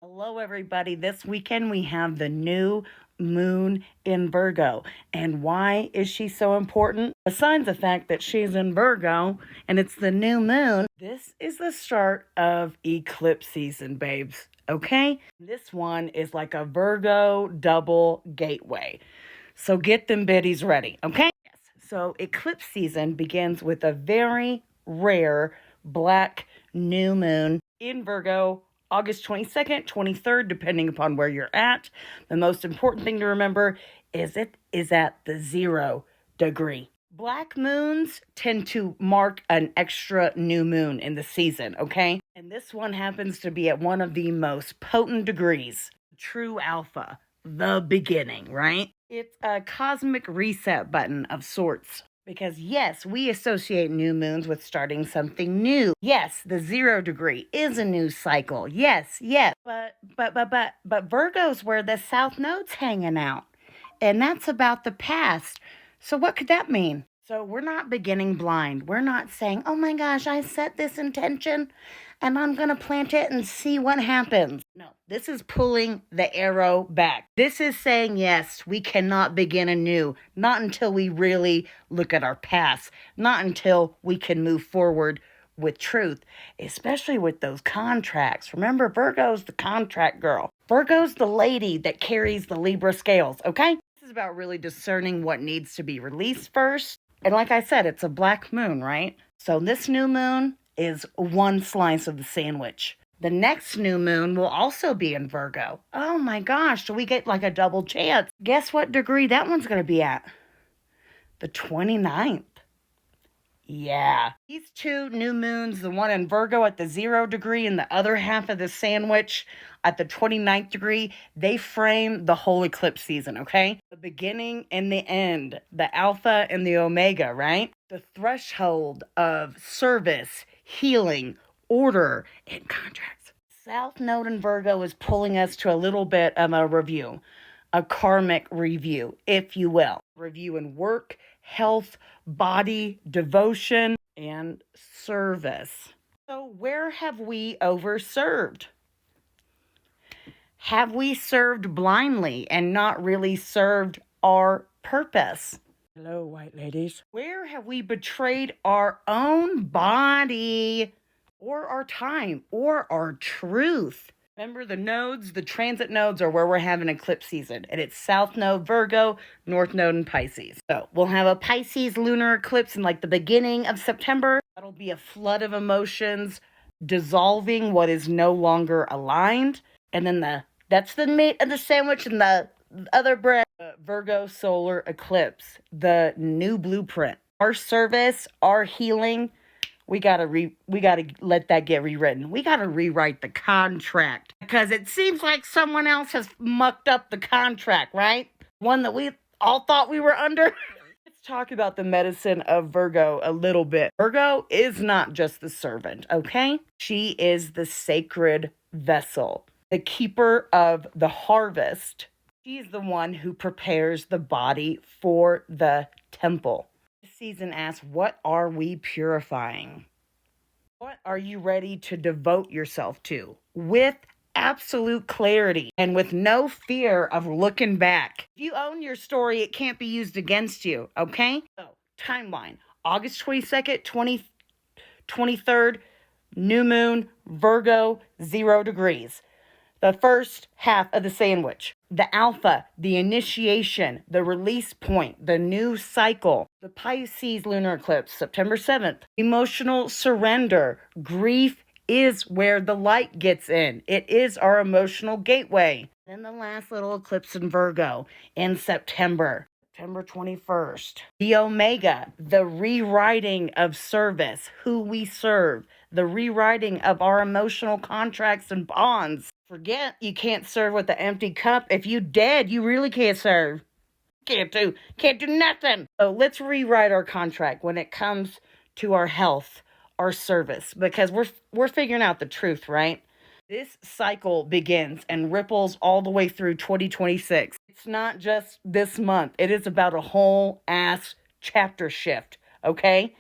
Hello, everybody. This weekend we have the new moon in Virgo. And why is she so important? Besides the fact that she's in Virgo and it's the new moon, this is the start of eclipse season, babes. Okay? This one is like a Virgo double gateway. So get them biddies ready, okay? Yes. So eclipse season begins with a very rare black new moon in Virgo, August 22nd, 23rd, depending upon where you're at. The most important thing to remember is it is at the 0 degree. Black moons tend to mark an extra new moon in the season, okay? And this one happens to be at one of the most potent degrees, true alpha, the beginning, right? It's a cosmic reset button of sorts. Because yes, we associate new moons with starting something new. Yes, the 0 degree is a new cycle. Yes. But Virgo's where the South Node's hanging out. And that's about the past. So what could that mean? So we're not beginning blind. We're not saying, oh my gosh, I set this intention and I'm going to plant it and see what happens. No, this is pulling the arrow back. This is saying, yes, we cannot begin anew. Not until we really look at our past. Not until we can move forward with truth, especially with those contracts. Remember, Virgo's the contract girl. Virgo's the lady that carries the Libra scales, okay? This is about really discerning what needs to be released first. And like I said, it's a black moon, right? So this new moon is one slice of the sandwich. The next new moon will also be in Virgo. Oh my gosh, do we get like a double chance? Guess what degree that one's going to be at? The 29th. Yeah. These two new moons, the one in Virgo at the 0 degree and the other half of the sandwich at the 29th degree, they frame the whole eclipse season, okay? The beginning and the end, the alpha and the omega, right? The threshold of service, healing, order, and contracts. South Node in Virgo is pulling us to a little bit of a review, a karmic review, if you will. Review in work, health, body, devotion, and service. So where have we overserved? Have we served blindly and not really served our purpose? Hello, white ladies. Where have we betrayed our own body or our time or our truth? Remember, the nodes, the transit nodes are where we're having eclipse season. And it's South Node, Virgo, North Node, and Pisces. So we'll have a Pisces lunar eclipse in like the beginning of September. That'll be a flood of emotions, dissolving what is no longer aligned. And then that's the meat of the sandwich, and the other bread, Virgo solar eclipse, the new blueprint. Our service, our healing, we gotta let that get rewritten. We gotta rewrite the contract because it seems like someone else has mucked up the contract, right? One that we all thought we were under. Let's talk about the medicine of Virgo a little bit. Virgo is not just the servant, okay? She is the sacred vessel, the keeper of the harvest. She's the one who prepares the body for the temple. This season asks, what are we purifying? What are you ready to devote yourself to? With absolute clarity and with no fear of looking back. If you own your story, it can't be used against you, okay? So, timeline. August 22nd, 23rd, new moon, Virgo, 0 degrees. The first half of the sandwich, the alpha, the initiation, the release point, the new cycle, the Pisces lunar eclipse, September 7th, emotional surrender. Grief is where the light gets in. It is our emotional gateway. Then the last little eclipse in Virgo in September 21st. The omega, the rewriting of service, who we serve, the rewriting of our emotional contracts and bonds. Forget you can't serve with an empty cup. If you dead, you really can't serve. Can't do nothing. So let's rewrite our contract when it comes to our health, our service, because we're figuring out the truth, right? This cycle begins and ripples all the way through 2026. It's not just this month. It is about a whole ass chapter shift, okay?